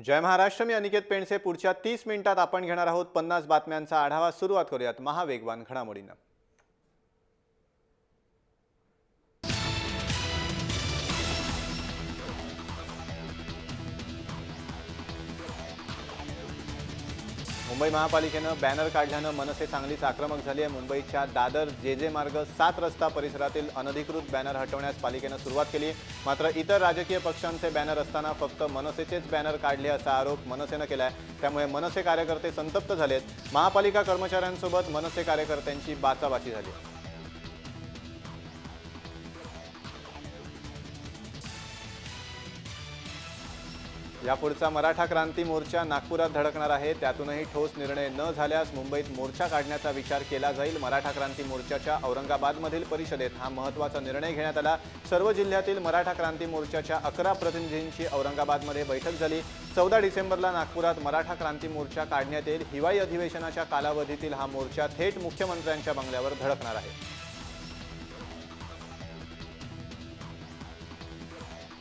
जय महाराष्ट्र. मी अनिकेत पेंडसे. पुढच्या 30 मिनिटात आपण घेणार आहोत 50 बातम्यांचा आढावा. सुरुवात करूयात महावेगवान घडामोडींना. मुंबई महापालिकेनं बॅनर काढल्यानं मनसे चांगलीच आक्रमक झाली आहे. मुंबईच्या दादर जे मार्ग 7 रस्ता परिसरातील अनधिकृत बॅनर हटवण्यास पालिकेनं सुरुवात केली. मात्र इतर राजकीय पक्षांचे बॅनर असताना फक्त मनसेचेच बॅनर काढले असा आरोप मनसेनं केलाय. त्यामुळे मनसे कार्यकर्ते संतप्त झालेत. महापालिका कर्मचाऱ्यांसोबत मनसे कार्यकर्त्यांची बाचाबाची झाली. यापुढचा मराठा क्रांती मोर्चा नागपुरात धडकणार आहे. त्यातूनही ठोस निर्णय न झाल्यास मुंबईत मोर्चा काढण्याचा विचार केला जाईल. मराठा क्रांती मोर्चाच्या औरंगाबादमधील परिषदेत हा महत्त्वाचा निर्णय घेण्यात आला. सर्व जिल्ह्यातील मराठा क्रांती मोर्चाच्या 11 प्रतिनिधींची औरंगाबादमध्ये बैठक झाली. 14 डिसेंबरला नागपुरात मराठा क्रांती मोर्चा काढण्यात येईल. हिवाळी अधिवेशनाच्या कालावधीतील हा मोर्चा थेट मुख्यमंत्र्यांच्या बंगल्यावर धडकणार आहे.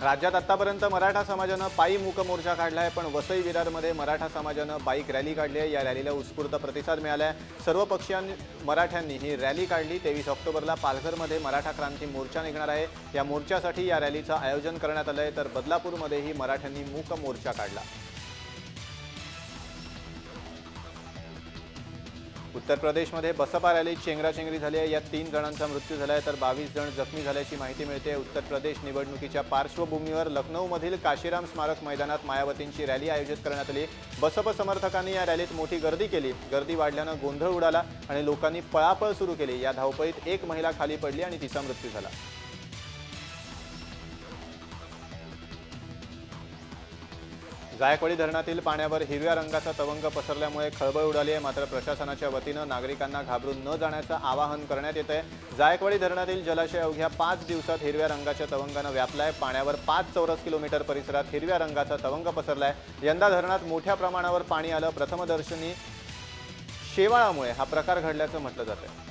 राज्यात आतापर्यंत मराठा समाजानं पायी मूक मोर्चा काढला आहे, पण वसई विरारमध्ये मराठा समाजानं बाईक रॅली काढली आहे. या रॅलीला उत्स्फूर्त प्रतिसाद मिळाला आहे. सर्व पक्षीय मराठ्यांनी ही रॅली काढली. 23 ऑक्टोबरला पालघरमध्ये मराठा क्रांती मोर्चा निघणार आहे. या मोर्चासाठी या रॅलीचं आयोजन करण्यात आलं आहे. तर बदलापूरमध्येही मराठ्यांनी मूक मोर्चा काढला. उत्तर प्रदेशमध्ये बसपा रॅलीत चेंगराचेंगरी झाली आहे. यात 3 जणांचा मृत्यू झाला आहे, तर 22 जण जखमी झाल्याची माहिती मिळते. उत्तर प्रदेश निवडणुकीच्या पार्श्वभूमीवर लखनौमधील काशीराम स्मारक मैदानात मायावतींची रॅली आयोजित करण्यात आली. बसप समर्थकांनी या रॅलीत मोठी गर्दी केली. गर्दी वाढल्यानं गोंधळ उडाला आणि लोकांनी पळापळ सुरू केली. या धावपळीत एक महिला खाली पडली आणि तिचा मृत्यू झाला. जायकवाडी धरणातील पाण्यावर हिरव्या रंगाचा तवंग पसरल्यामुळे खळबळ उडाली आहे. मात्र प्रशासनाच्या वतीनं नागरिकांना घाबरून न जाण्याचं आवाहन करण्यात येत आहे. जायकवाडी धरणातील जलाशय अवघ्या 5 दिवसात हिरव्या रंगाच्या तवंगानं व्यापलाय. पाण्यावर 5 चौरस किलोमीटर परिसरात हिरव्या रंगाचा तवंग पसरलाय. यंदा धरणात मोठ्या प्रमाणावर पाणी आलं. प्रथमदर्शनी शेवाळामुळे हा प्रकार घडल्याचं म्हटलं जातं.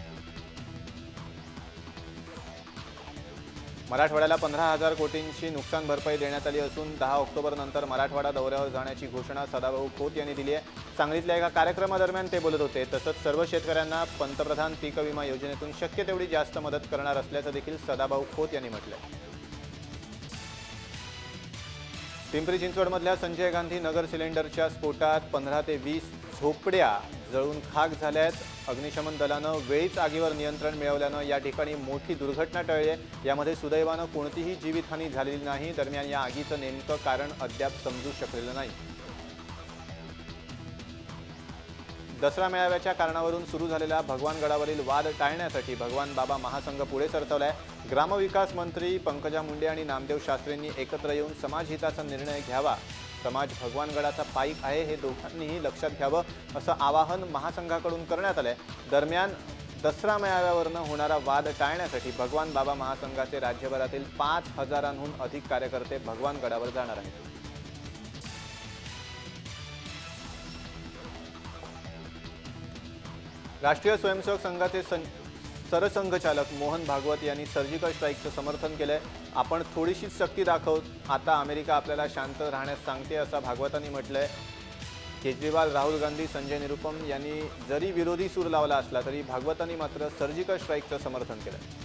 मराठवाड्याला 15,000 कोटींची नुकसान भरपाई देण्यात आली असून 10 ऑक्टोबर नंतर मराठवाडा दौऱ्यावर जाण्याची घोषणा सदाभाऊ खोत यांनी दिली आहे. सांगलीतल्या एका कार्यक्रमादरम्यान ते बोलत होते. तसंच सर्व शेतकऱ्यांना पंतप्रधान पीक विमा योजनेतून शक्य तेवढी जास्त मदत करणार असल्याचं देखील सदाभाऊ खोत यांनी म्हटलंय. पिंपरी चिंचवडमधल्या संजय गांधी नगर सिलेंडरच्या स्फोटात 15 ते 20 झोपड्या जळून खाक झाल्यात. अग्निशमन दलानं वेळीच आगीवर नियंत्रण मिळवल्यानं या ठिकाणी मोठी दुर्घटना टळली आहे. यामध्ये सुदैवानं कोणतीही जीवितहानी झालेली नाही. दरम्यान या आगीचं नेमकं कारण अद्याप समजू शकलेलं नाही. दसरा मेळाव्याच्या कारणावरून सुरू झालेला भगवानगडावरील वाद टाळण्यासाठी भगवान बाबा महासंघ पुढे सरसावलाय. ग्रामविकास मंत्री पंकजा मुंडे आणि नामदेव शास्त्रींनी एकत्र येऊन समाजहिताचा निर्णय घ्यावा. समाज भगवानगडाचा पाईक आहे हे दोघांनीही लक्षात घ्यावं असं आवाहन महासंघाकडून करण्यात आलंय. दरम्यान दसरा मेळाव्यावरनं होणारा वाद टाळण्यासाठी भगवान बाबा महासंघाचे राज्यभरातील 5,000हून अधिक कार्यकर्ते भगवानगडावर जाणार आहेत. राष्ट्रीय स्वयंसेवक संघाचे सरसंघचालक मोहन भागवत यांनी सर्जिकल स्ट्राईकचं समर्थन केलंय. आपण थोडीशीच शक्ती दाखवू, आता अमेरिका आपल्याला शांत राहण्यास सांगते असं भागवतांनी म्हटलंय. केजरीवाल, राहुल गांधी, संजय निरुपम यांनी जरी विरोधी सूर लावला असला तरी भागवतांनी मात्र सर्जिकल स्ट्राईकचं समर्थन केलंय.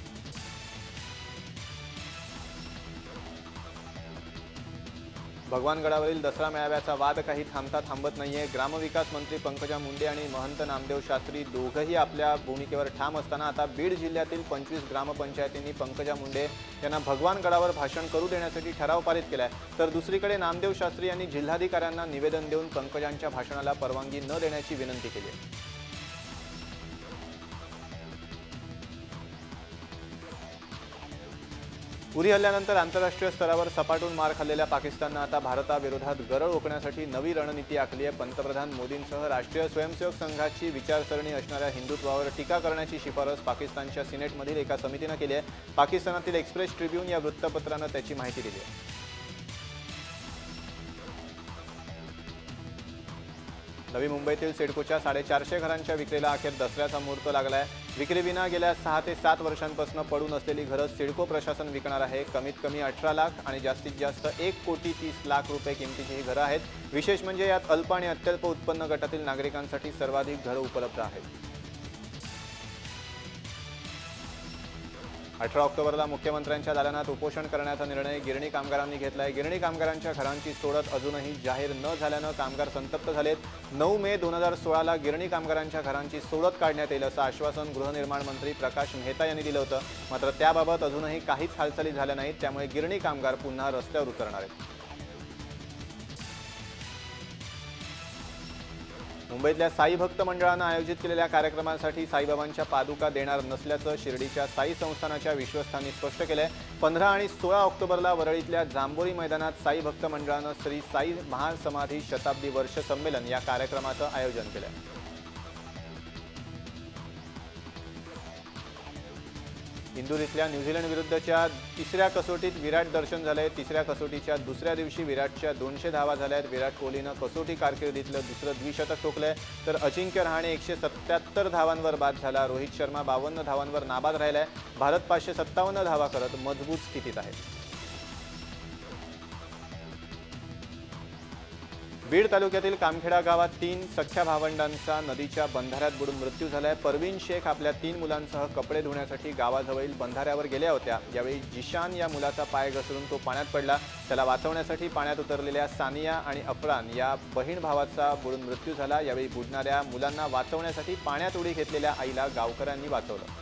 भगवानगडावरील दसरा मेळाव्याचा वाद काही थांबत नाहीये. ग्रामविकास मंत्री पंकजा मुंडे आणि महंत नामदेव शास्त्री दोघंही आपल्या भूमिकेवर ठाम असताना आता बीड जिल्ह्यातील 25 ग्रामपंचायतींनी पंकजा मुंडे यांना भगवानगडावर भाषण करू देण्यासाठी ठराव पारित केलाय. तर दुसरीकडे नामदेव शास्त्री यांनी जिल्हाधिकाऱ्यांना निवेदन देऊन पंकजांच्या भाषणाला परवानगी न देण्याची विनंती केली आहे. उरी हल्ल्यानंतर आंतरराष्ट्रीय स्तरावर सपाटून मार खाल्लेल्या पाकिस्ताननं आता भारताविरोधात गरळ ओकण्यासाठी नवी रणनीती आखली आहे. पंतप्रधान मोदींसह राष्ट्रीय स्वयंसेवक संघाची विचारसरणी असणाऱ्या हिंदुत्वावर टीका करण्याची शिफारस पाकिस्तानच्या सिनेटमधील एका समितीनं केली आहे. पाकिस्तानातील एक्सप्रेस ट्रिब्यून या वृत्तपत्रानं त्याची माहिती दिली आहे. नवी मुंबईतील सिडकोच्या 450 घरांच्या विक्रीला अखेर दसऱ्याचा मुहूर्त लागलाय। विक्रीविना गेल्या 6 ते 7 वर्षांपासून पडून असलेली घरं सिडको प्रशासन विकणार आहे। कमीत कमी 18 लाख आणि जास्तीत जास्त 1,30,00,000 रुपये किमतीची ही घरं आहेत। विशेष म्हणजे यात अल्प आणि अत्यल्प उत्पन्न गटातील नागरिकांसाठी सर्वाधिक घरं उपलब्ध आहेत। 18 ऑक्टोबरला मुख्यमंत्र्यांच्या दालनात उपोषण करण्याचा निर्णय गिरणी कामगारांनी घेतलाय। गिरणी कामगारांच्या घरांची सोडत अजूनही जाहीर न झाल्यानं कामगार संतप्त झालेत। 9 मे 2016ला गिरणी कामगारांच्या घरांची सोडत काढण्यात येईल असं आश्वासन गृहनिर्माण मंत्री प्रकाश मेहता यांनी दिलं होतं। मात्र त्याबाबत अजूनही काहीच हालचाली झाल्या नाहीत, त्यामुळे गिरणी कामगार पुन्हा रस्त्यावर उतरणार आहेत। मुंबईतल्या साई भक्त मंडळानं आयोजित केलेल्या कार्यक्रमासाठी साईबाबांच्या पादुका देणार नसल्याचं शिर्डीच्या साई संस्थानाच्या विश्वस्तांनी स्पष्ट केलंय। 15 आणि 16 ऑक्टोबरला वरळीतल्या जांभोरी मैदानात साई भक्त मंडळानं श्री साई महासमाधी शताब्दी वर्ष संमेलन या कार्यक्रमाचं आयोजन केलंय। इंदूर इथल्या न्यूझीलंड विरुद्धच्या तिसऱ्या कसोटीत विराट दर्शन झालंय। तिसऱ्या कसोटीच्या दुसऱ्या दिवशी विराटच्या 200 धावा झाल्यात। विराट कोहलीनं कसोटी कारकिर्दीतलं दुसरं द्विशतक ठोकलंय, तर अजिंक्य रहाणे 177 धावांवर बाद झाला। रोहित शर्मा 52 धावांवर नाबाद राहिलाय। भारत 557 धावा करत मजबूत स्थितीत आहे। बीड तालुक्यातील कामखेडा गावात 3 सख्ख्या भावंडांचा नदीच्या बंधाऱ्यात बुडून मृत्यू झालाय। परवीन शेख आपल्या 3 मुलांसह कपडे धुण्यासाठी गावाजवळील बंधाऱ्यावर गेल्या होत्या। यावेळी जिशान या मुलाचा पाय घसरून तो पाण्यात पडला। त्याला वाचवण्यासाठी पाण्यात उतरलेल्या सानिया आणि अफरान या बहीण भावाचा बुडून मृत्यू झाला। यावेळी बुडणाऱ्या मुलांना वाचवण्यासाठी पाण्यात उडी घेतलेल्या आईला गावकऱ्यांनी वाचवलं।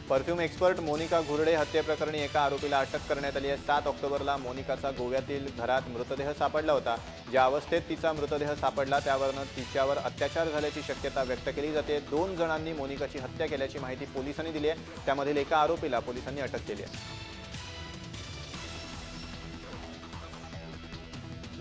परफ्यूम एक्सपर्ट मोनिका घुरडे हत्येप्रकरणी एका आरोपीला अटक करण्यात आली आहे। 7 ऑक्टोबरला मोनिकाचा गोव्यातील घरात मृतदेह सापडला होता। ज्या अवस्थेत तिचा मृतदेह सापडला त्यावरून तिच्यावर अत्याचार झाल्याची शक्यता व्यक्त केली जाते। 2 जणांनी मोनिकाची हत्या केल्याची माहिती पोलिसांनी दिली आहे। त्यामधील एका आरोपीला पोलिसांनी अटक केली आहे।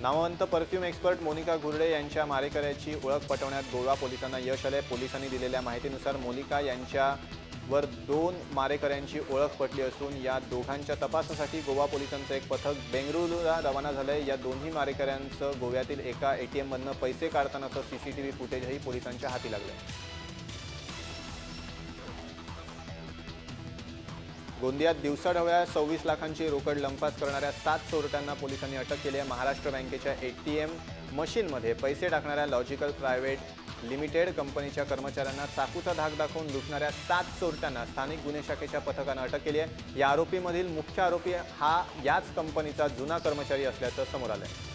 नामवंत परफ्यूम एक्सपर्ट मोनिका घुरडे यांच्या मारेकऱ्याची ओळख पटवण्यात गोवा पोलिसांना यश आले। पोलिसांनी दिलेल्या माहितीनुसार मोनिका यांच्यावर 2 मारेकऱ्यांची ओळख पटली असून या दोघांच्या तपासासाठी गोवा पोलिसांचं एक पथक बेंगळुरूला रवाना झालंय। या दोन्ही मारेकऱ्यांचं गोव्यातील एका एटीएममधनं पैसे काढतानाचं सीसीटीव्ही फुटेजही पोलिसांच्या हाती लागलं। गोंदियात दिवसाढवळ्या 26 लाखांची रोकड लंपास करणाऱ्या 7 चोरट्यांना पोलिसांनी अटक केली आहे। महाराष्ट्र बँकेच्या एटीएम मशीनमध्ये पैसे टाकणाऱ्या लॉजिकल प्रायव्हेट लिमिटेड कंपनीच्या कर्मचाऱ्यांना चाकूचा धाक दाखवून लुटणाऱ्या 7 चोरट्यांना स्थानिक गुन्हे शाखेच्या पथकानं अटक केली आहे। या आरोपीमधील मुख्य आरोपी हा याच कंपनीचा जुना कर्मचारी असल्याचं समोर आलंय।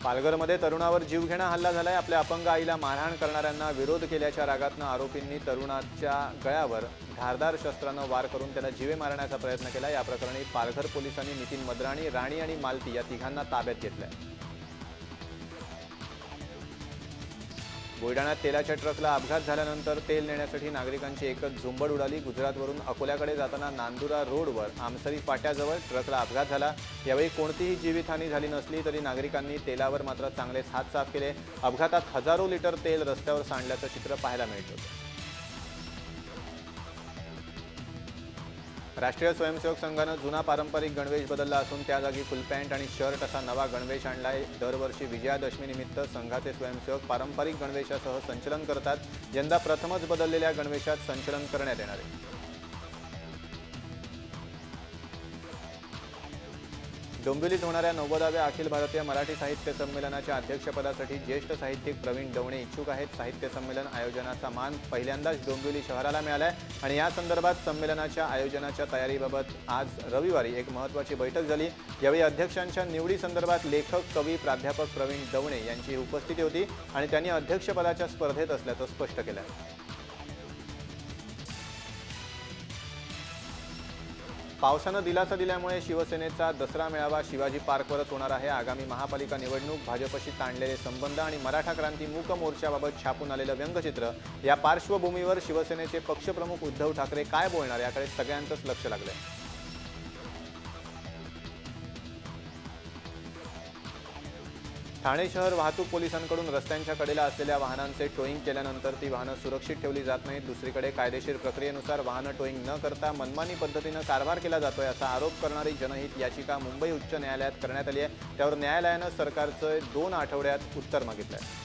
पालघरमध्ये तरुणावर जीवघेणा हल्ला झालाय। आपल्या अपंग आईला मारहाण करणाऱ्यांना विरोध केल्याच्या रागातनं आरोपींनी तरुणाच्या गळ्यावर धारदार शस्त्रानं वार करून त्याला जीवे मारण्याचा प्रयत्न केला। या प्रकरणी पालघर पोलिसांनी नितीन मद्राणी, राणी आणि मालती या तिघांना ताब्यात घेतलंय। बुलढाण्यात तेलाच्या ट्रकला अपघात झाल्यानंतर तेल नेण्यासाठी नागरिकांची एकच झुंबड उडाली। गुजरातवरून अकोल्याकडे जाताना नांदुरा रोडवर आमसरी फाट्याजवळ ट्रकला अपघात झाला। यावेळी कोणतीही जीवितहानी झाली नसली तरी नागरिकांनी तेलावर मात्र चांगलेच हात साफ केले। अपघातात हजारो लिटर तेल रस्त्यावर सांडल्याचं चित्र पाहायला मिळत होतं। राष्ट्रीय स्वयंसेवक संघानं जुना पारंपरिक गणवेश बदलला असून त्या जागी फुलपॅन्ट आणि शर्ट असा नवा गणवेश आणलाय। दरवर्षी विजयादशमीनिमित्त संघाचे स्वयंसेवक पारंपरिक गणवेशासह संचलन करतात। यंदा प्रथमच बदललेल्या गणवेशात संचलन करण्यात येणार आहे। डोंबिवलीत होणाऱ्या 90व्या अखिल भारतीय मराठी साहित्य संमेलनाच्या अध्यक्षपदासाठी ज्येष्ठ साहित्यिक प्रवीण दवणे इच्छुक आहेत। साहित्य संमेलन आयोजनाचा मान पहिल्यांदाच डोंबिवली शहराला मिळालाय आणि या संदर्भात संमेलनाच्या आयोजनाच्या तयारीबाबत आज रविवारी एक महत्त्वाची बैठक झाली। यावेळी अध्यक्षांच्या निवडीसंदर्भात लेखक, कवी, प्राध्यापक प्रवीण दवणे यांची उपस्थिती होती आणि त्यांनी अध्यक्षपदाच्या स्पर्धेत असल्याचं स्पष्ट केलं। पावसानं दिलासा दिल्यामुळे शिवसेनेचा दसरा मेळावा शिवाजी पार्कवरच होणार आहे। आगामी महापालिका निवडणूक, भाजपशी ताणलेले संबंध आणि मराठा क्रांती मूक मोर्चाबाबत छापून आलेलं व्यंगचित्र या पार्श्वभूमीवर शिवसेनेचे पक्षप्रमुख उद्धव ठाकरे काय बोलणार याकडे सगळ्यांचंच लक्ष लागलंय। ठाणे शहर वाहतूक पोलिसांकडून रस्त्यांच्या कडेला असलेल्या वाहनांचे टोईंग केल्यानंतर ती वाहनं सुरक्षित ठेवली जात नाहीत। दुसरीकडे कायदेशीर प्रक्रियेनुसार वाहनं टोईंग न करता मनमानी पद्धतीनं कारभार केला जातोय असा आरोप करणारी जनहित याचिका मुंबई उच्च न्यायालयात करण्यात आली आहे। त्यावर न्यायालयानं सरकारचं 2 आठवड्यात उत्तर मागितलं आहे।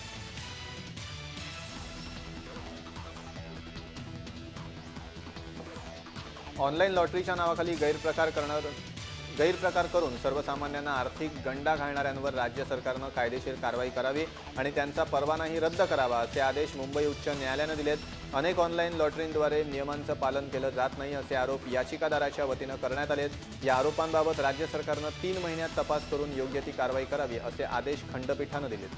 ऑनलाईन लॉटरीच्या नावाखाली गैरप्रकार करून सर्वसामान्यांना आर्थिक गंडा घालणाऱ्यांवर राज्य सरकारनं कायदेशीर कारवाई करावी आणि त्यांचा परवानाही रद्द करावा असे आदेश मुंबई उच्च न्यायालयानं दिलेत। अनेक ऑनलाईन लॉटरींद्वारे नियमांचं पालन केलं जात नाही असे आरोप याचिकादाराच्या वतीनं करण्यात आलेत। या आरोपांबाबत राज्य सरकारनं 3 महिन्यात तपास करून योग्य ती कारवाई करावी असे आदेश खंडपीठानं दिलेत।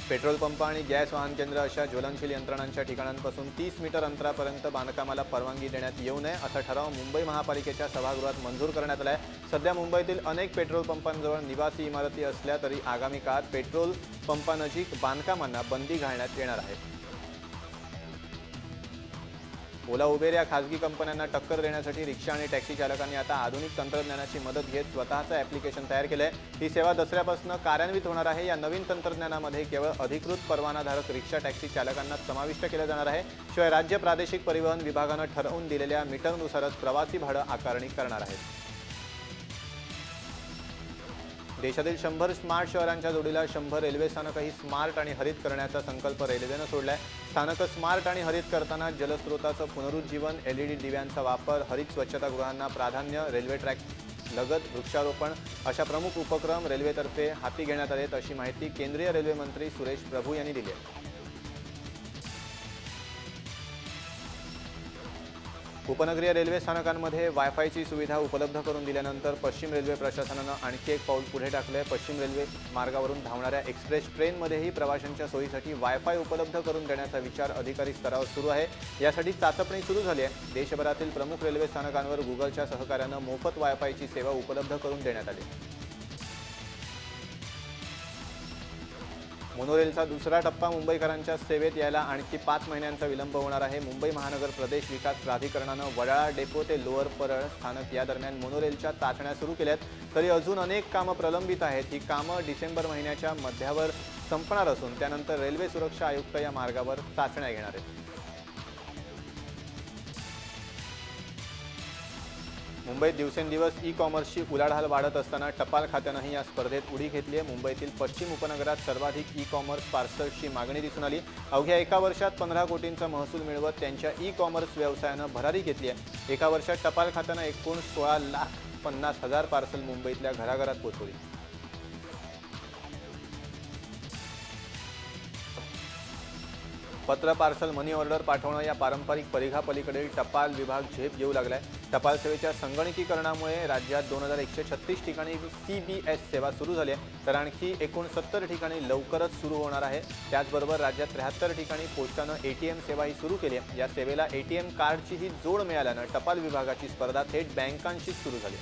पेट्रोल पंप आणि गॅस वाहन केंद्र अशा ज्वलनशील यंत्रणांच्या ठिकाणांपासून 30 मीटर अंतरापर्यंत बांधकामाला परवानगी देण्यात येऊ नये असा ठराव मुंबई महापालिकेच्या सभागृहात मंजूर करण्यात आला आहे। सध्या मुंबईतील अनेक पेट्रोल पंपांजवळ निवासी इमारती असल्या तरी आगामी काळात पेट्रोल पंपानजीक बांधकामांना बंदी घालण्यात येणार आहे। ओला उबेर या खासगी कंपन्यांना टक्कर देण्यासाठी रिक्षा आणि टॅक्सी चालकांनी आता आधुनिक तंत्रज्ञानाची मदत घेत स्वतःचं ॲप्लिकेशन तयार केलं आहे। ही सेवा दसऱ्यापासून कार्यान्वित होणार आहे। या नवीन तंत्रज्ञानामध्ये केवळ अधिकृत परवानाधारक रिक्षा टॅक्सी चालकांना समाविष्ट केलं जाणार आहे। शिवाय राज्य प्रादेशिक परिवहन विभागानं ठरवून दिलेल्या मीटरनुसारच प्रवासी भाडं आकारणी करणार आहे। देशातील 100 स्मार्ट शहरांच्या जोडीला 100 रेल्वे स्थानकही स्मार्ट आणि हरित करण्याचा संकल्प रेल्वेनं सोडलाय। स्थानकं स्मार्ट आणि हरित करताना जलस्रोताचं पुनरुज्जीवन, LED दिव्यांचा वापर, हरित स्वच्छतागृहांना प्राधान्य, रेल्वे ट्रॅक लगत वृक्षारोपण अशा प्रमुख उपक्रम रेल्वेतर्फे हाती घेण्यात आलेत अशी माहिती केंद्रीय रेल्वे मंत्री सुरेश प्रभू यांनी दिली आहे। उपनगरीय रेल्वे स्थानकांमध्ये वायफायची सुविधा उपलब्ध करून दिल्यानंतर पश्चिम रेल्वे प्रशासनानं आणखी एक पाऊल पुढे टाकले आहे। पश्चिम रेल्वे मार्गावरून धावणाऱ्या एक्सप्रेस ट्रेनमध्येही प्रवाशांच्या सोयीसाठी वायफाय उपलब्ध करून देण्याचा विचार अधिकारी स्तरावर सुरू आहे। यासाठी चाचपणी सुरू झाली आहे। देशभरातील प्रमुख रेल्वे स्थानकांवर गुगलच्या सहकार्यानं मोफत वायफायची सेवा उपलब्ध करून देण्यात आली। मोनोरेलचा दुसरा टप्पा मुंबईकरांच्या सेवेत यायला आणखी 5 महिन्यांचा विलंब होणार आहे। मुंबई महानगर प्रदेश विकास प्राधिकरणानं वडाळा डेपो ते लोअर परळ स्थानक या दरम्यान मोनोरेलच्या चाचण्या सुरू केल्यात, तरी अजून अनेक कामं प्रलंबित आहेत। ही कामं डिसेंबर महिन्याच्या मध्यावर संपणार असून त्यानंतर रेल्वे सुरक्षा आयुक्त या मार्गावर चाचण्या घेणार आहेत। मुंबईत दिवसेंदिवस ई-कॉमर्सची उलाढाल वाढत असताना टपाल खात्यानंही या स्पर्धेत उडी घेतली आहे। मुंबईतील पश्चिम उपनगरात सर्वाधिक ई-कॉमर्स पार्सल्सची मागणी दिसून आली। अवघ्या एका वर्षात 15 कोटींचा महसूल मिळवत त्यांच्या ई-कॉमर्स व्यवसायानं भरारी घेतली आहे। एका वर्षात टपाल खात्यानं एकूण 16,50,000 पार्सल मुंबईतल्या घराघरात पोहोचवली। पत्र, पार्सल, मनी ऑर्डर पाठवणं या पारंपरिक परिघापलीकडे टपाल विभाग झेप घेऊ लागलाय। टपाल सेवेच्या संगणकीकरणामुळे राज्यात 2136 ठिकाणी CBS सेवा सुरू झाली आहे, तर आणखी एकूण 70 ठिकाणी लवकरच सुरू होणार आहे। त्याचबरोबर राज्यात 73 ठिकाणी पोस्टानं ATM सेवाही सुरू केली आहे। या सेवेला ATM कार्डचीही जोड मिळाल्यानं टपाल विभागाची स्पर्धा थेट बँकांशीच सुरू झाली।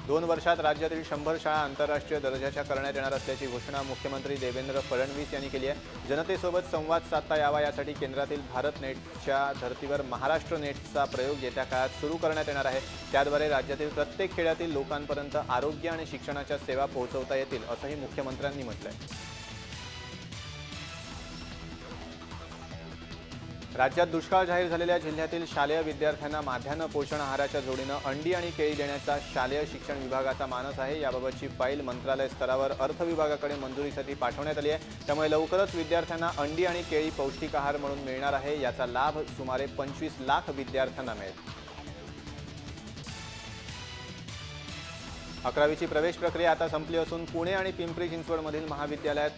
2 वर्षात राज्यातील 100 शाळा आंतरराष्ट्रीय दर्जाच्या करण्यात येणार असल्याची घोषणा मुख्यमंत्री देवेंद्र फडणवीस यांनी केली आहे। जनतेसोबत संवाद साधता यावा यासाठी केंद्रातील भारत नेटच्या धर्तीवर महाराष्ट्र नेटचा प्रयोग येत्या काळात सुरू करण्यात येणार आहे। त्याद्वारे राज्यातील प्रत्येक खेड्यातील लोकांपर्यंत आरोग्य आणि शिक्षणाच्या सेवा पोहोचवता येतील असंही मुख्यमंत्र्यांनी म्हटलंय। राज्यात दुष्काळ जाहीर झालेल्या जिल्ह्यातील शालेय विद्यार्थ्यांना माध्यान्ह पोषण आहाराच्या जोडीनं अंडी आणि केळी देण्याचा शालेय शिक्षण विभागाचा मानस आहे। याबाबतची फाईल मंत्रालय स्तरावर अर्थ विभागाकडे मंजुरीसाठी पाठवण्यात आली आहे। त्यामुळे लवकरच विद्यार्थ्यांना अंडी आणि केळी पौष्टिक आहार म्हणून मिळणार आहे। याचा लाभ सुमारे 25 लाख विद्यार्थ्यांना मिळेल। 11वीची प्रवेश प्रक्रिया आता संपली असून पुणे आणि पिंपरी चिंचवडमधील महाविद्यालयात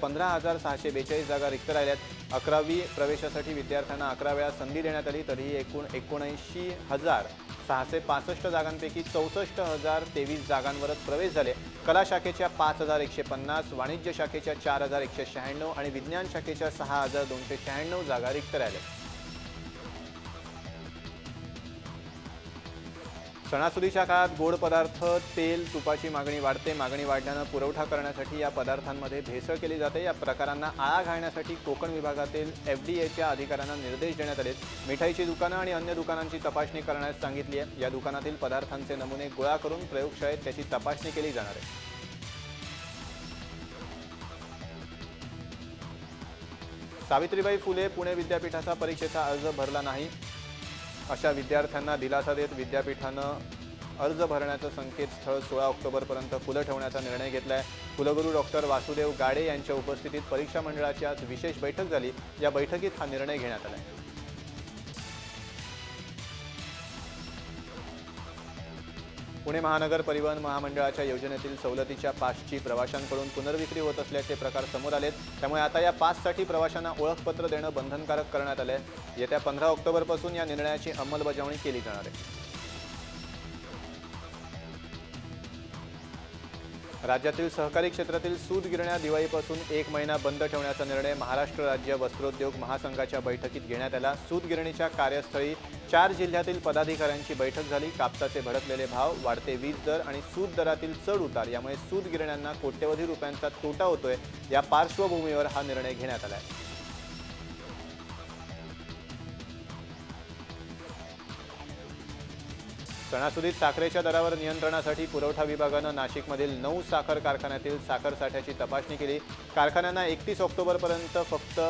15,642 जागा रिक्त राहिल्यात। 11वी प्रवेशासाठी विद्यार्थ्यांना 11 वेळा संधी देण्यात आली, तरीही एकूण 79,665 जागांपैकी 64,023 जागांवरच प्रवेश झाले। कला शाखेच्या 5,150, वाणिज्य शाखेच्या 4,196 आणि विज्ञान शाखेच्या 6,296 जागा रिक्त राहिल्या। सणासुदीच्या काळात गोड पदार्थ, तेल, तुपाची मागणी वाढते. मागणी वाढल्यानं पुरवठा करण्यासाठी या पदार्थांमध्ये भेसळ केली जाते. या प्रकारांना आळा घालण्यासाठी कोकण विभागातील FDAच्या अधिकाऱ्यांना निर्देश देण्यात आले. मिठाईची दुकानं आणि अन्य दुकानांची तपासणी करण्यास सांगितली आहे. या दुकानातील पदार्थांचे नमुने गोळा करून प्रयोगशाळेत त्याची तपासणी केली जाणार आहे. सावित्रीबाई फुले पुणे विद्यापीठाचा परीक्षेचा अर्ज भरला नाही अशा विद्यार्थ्यांना दिलासा देत विद्यापीठानं अर्ज भरण्याचं संकेतस्थळ 16 ऑक्टोबरपर्यंत खुलं ठेवण्याचा निर्णय घेतला आहे. कुलगुरू डॉक्टर वासुदेव गाडे यांच्या उपस्थितीत परीक्षा मंडळाची आज विशेष बैठक झाली. या बैठकीत हा निर्णय घेण्यात आला. पुणे महानगर परिवहन महामंडळाच्या योजनेतील सवलतीच्या पासची प्रवाशांकडून पुनर्विक्री होत असल्याचे प्रकार समोर आलेत. त्यामुळे आता या पाससाठी प्रवाशांना ओळखपत्र देणं बंधनकारक करण्यात आले. येत्या 15 ऑक्टोबरपासून या निर्णयाची अंमलबजावणी केली जाणार आहे. राज्यातील सहकारी क्षेत्रातील सूत गिरण्या दिवाळीपासून 1 महिना बंद ठेवण्याचा निर्णय महाराष्ट्र राज्य वस्त्रोद्योग महासंघाच्या बैठकीत घेण्यात आला. सूत गिरणीच्या कार्यस्थळी 4 जिल्ह्यातील पदाधिकाऱ्यांची बैठक झाली. कापसाचे भडकलेले भाव, वाढते वीज दर आणि सूत दरातील चढ उतार यामुळे सूत गिरण्यांना कोट्यवधी रुपयांचा तोटा होतोय. या पार्श्वभूमीवर हा निर्णय घेण्यात आला आहे. सणासुदीत साखरेच्या दरावर नियंत्रणासाठी पुरवठा विभागानं नाशिकमधील 9 साखर कारखान्यातील साखर साठ्याची तपासणी केली. कारखान्यांना 31 ऑक्टोबरपर्यंत फक्त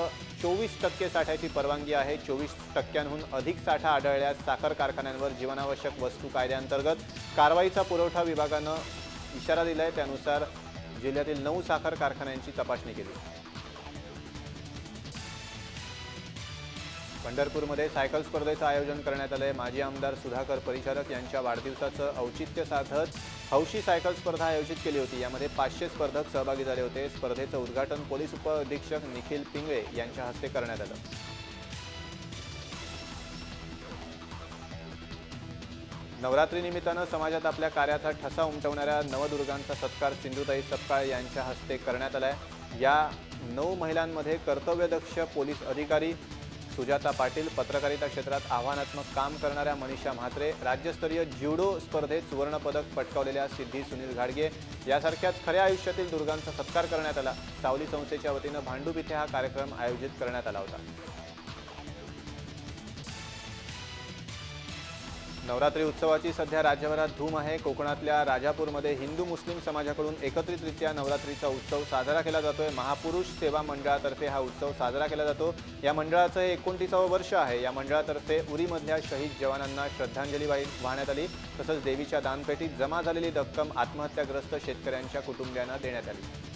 24% साठ्याची परवानगी आहे. 24%हून अधिक साठा आढळल्यास साखर कारखान्यांवर जीवनावश्यक वस्तू कायद्याअंतर्गत कारवाईचा पुरवठा विभागानं इशारा दिलाय. त्यानुसार जिल्ह्यातील 9 साखर कारखान्यांची तपासणी केली. पंढरपूरमध्ये सायकल स्पर्धेचं आयोजन करण्यात आलंय. माजी आमदार सुधाकर परिचारक यांच्या वाढदिवसाचं औचित्य साधत हौशी सायकल स्पर्धा आयोजित केली होती. यामध्ये 500 स्पर्धक सहभागी झाले होते. स्पर्धेचं उद्घाटन पोलीस उपअधीक्षक निखिल पिंगळे यांच्या हस्ते करण्यात आलं. नवरात्रीनिमित्तानं समाजात आपल्या कार्याचा ठसा उमटवणाऱ्या नवदुर्गांचा सत्कार सिंधुताई सपकाळ यांच्या हस्ते करण्यात आलाय. या 9 महिलांमध्ये कर्तव्यदक्ष पोलीस अधिकारी सुजाता पाटील, पत्रकारिता क्षेत्रात आव्हानात्मक काम करणाऱ्या मनीषा म्हात्रे, राज्यस्तरीय ज्युडो स्पर्धेत सुवर्णपदक पटकावलेल्या सिद्धी सुनील घाडगे यासारख्याच खऱ्या आयुष्यातील दुर्गांचा सत्कार करण्यात आला. सावली संस्थेच्या वतीनं भांडूप इथे हा कार्यक्रम आयोजित करण्यात आला होता. नवरात्री उत्सवाची सध्या राज्यभरात धूम आहे. कोकणातल्या राजापूरमध्ये हिंदू मुस्लिम समाजाकडून एकत्रितरित्या नवरात्रीचा उत्सव साजरा केला जातोय. महापुरुष सेवा मंडळातर्फे हा उत्सव साजरा केला जातो. या मंडळाचं हे 29वं वर्ष आहे. या मंडळातर्फे उरीमधल्या शहीद जवानांना श्रद्धांजली वाहण्यात आली. तसंच देवीच्या दानपेटीत जमा झालेली रक्कम आत्महत्याग्रस्त शेतकऱ्यांच्या कुटुंबियांना देण्यात आली.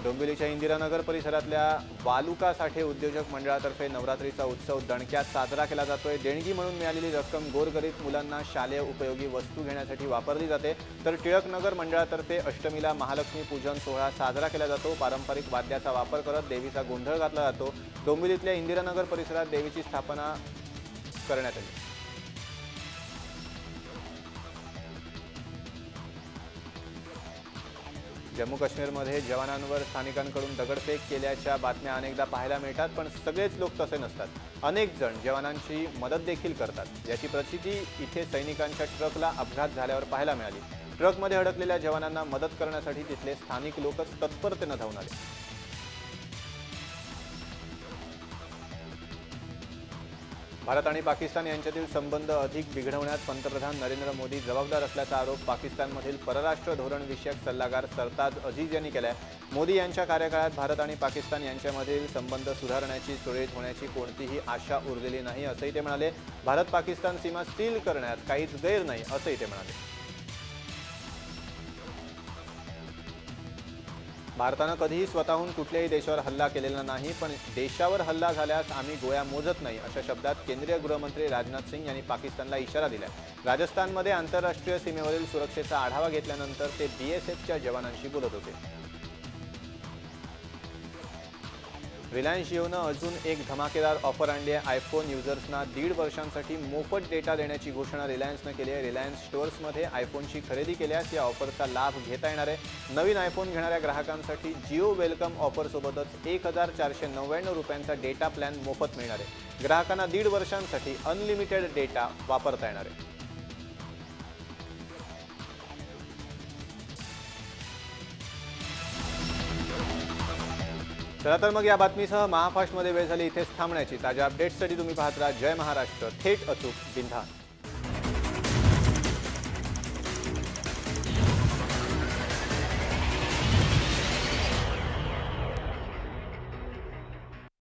डोंबिवलीच्या इंदिरानगर परिसरातल्या वालुका साठे उद्योजक मंडळातर्फे नवरात्रीचा उत्सव दणक्यात साजरा केला जातोय. देणगी म्हणून मिळालेली रक्कम गोरगरीब मुलांना शालेय उपयोगी वस्तू घेण्यासाठी वापरली जाते. तर टिळकनगर मंडळातर्फे अष्टमीला महालक्ष्मी पूजन सोहळा साजरा केला जातो. पारंपरिक वाद्याचा वापर करत देवीचा गोंधळ घातला जातो. डोंबिवलीतल्या इंदिरानगर परिसरात देवीची स्थापना करण्यात आली. जम्मू काश्मीरमध्ये जवानांवर स्थानिकांकडून दगडफेक केल्याच्या बातम्या अनेकदा पाहायला मिळतात. पण सगळेच लोक तसे नसतात. अनेक जण जवानांची मदत देखील करतात. याची प्रचिती इथे सैनिकांच्या ट्रकला अपघात झाल्यावर पाहायला मिळाली. ट्रकमध्ये अडकलेल्या जवानांना मदत करण्यासाठी तिथले स्थानिक लोकच तत्परतेनं धावून आले. भारत आणि पाकिस्तान यांच्यातील संबंध अधिक बिघडवण्यात पंतप्रधान नरेंद्र मोदी जबाबदार असल्याचा आरोप पाकिस्तानमधील परराष्ट्र धोरण विषयक सल्लागार सरताज अजीज यांनी केला आहे. मोदी यांच्या कार्यकाळात भारत आणि पाकिस्तान यांच्यामधील संबंध सुधारण्याची, सुरळीत होण्याची कोणतीही आशा उरलेली नाही असंही ते म्हणाले. भारत पाकिस्तान सीमा सील करण्यात काहीच गैर नाही असंही ते म्हणाले. भारतानं कधीही स्वतःहून कुठल्याही देशावर हल्ला केलेला नाही. पण देशावर हल्ला झाल्यास आम्ही गोळ्या मोजत नाही अशा शब्दात केंद्रीय गृहमंत्री राजनाथ सिंग यांनी पाकिस्तानला इशारा दिला. राजस्थानमध्ये आंतरराष्ट्रीय सीमेवरील सुरक्षेचा आढावा घेतल्यानंतर ते BSFच्या जवानांशी बोलत होते. रिलायन्स जिओनं अजून एक धमाकेदार ऑफर आणली आहे. आयफोन युजर्सना 1.5 वर्षांसाठी मोफत डेटा देण्याची घोषणा रिलायन्सनं केली आहे. रिलायन्स स्टोअर्समध्ये आयफोनची खरेदी केल्यास या ऑफरचा लाभ घेता येणार आहे. नवीन आयफोन घेणाऱ्या ग्राहकांसाठी जिओ वेलकम ऑफरसोबतच 1,499 रुपयांचा डेटा प्लॅन मोफत मिळणार आहे. ग्राहकांना 1.5 वर्षांसाठी अनलिमिटेड डेटा वापरता येणार आहे. चला तर मग या बातमीसह महाफास्टमध्ये वेळ झाली इथेच थांबण्याची. ताज्या अपडेट्ससाठी तुम्ही पाहत राहा जय महाराष्ट्र, थेट अचूक बिनधास्त.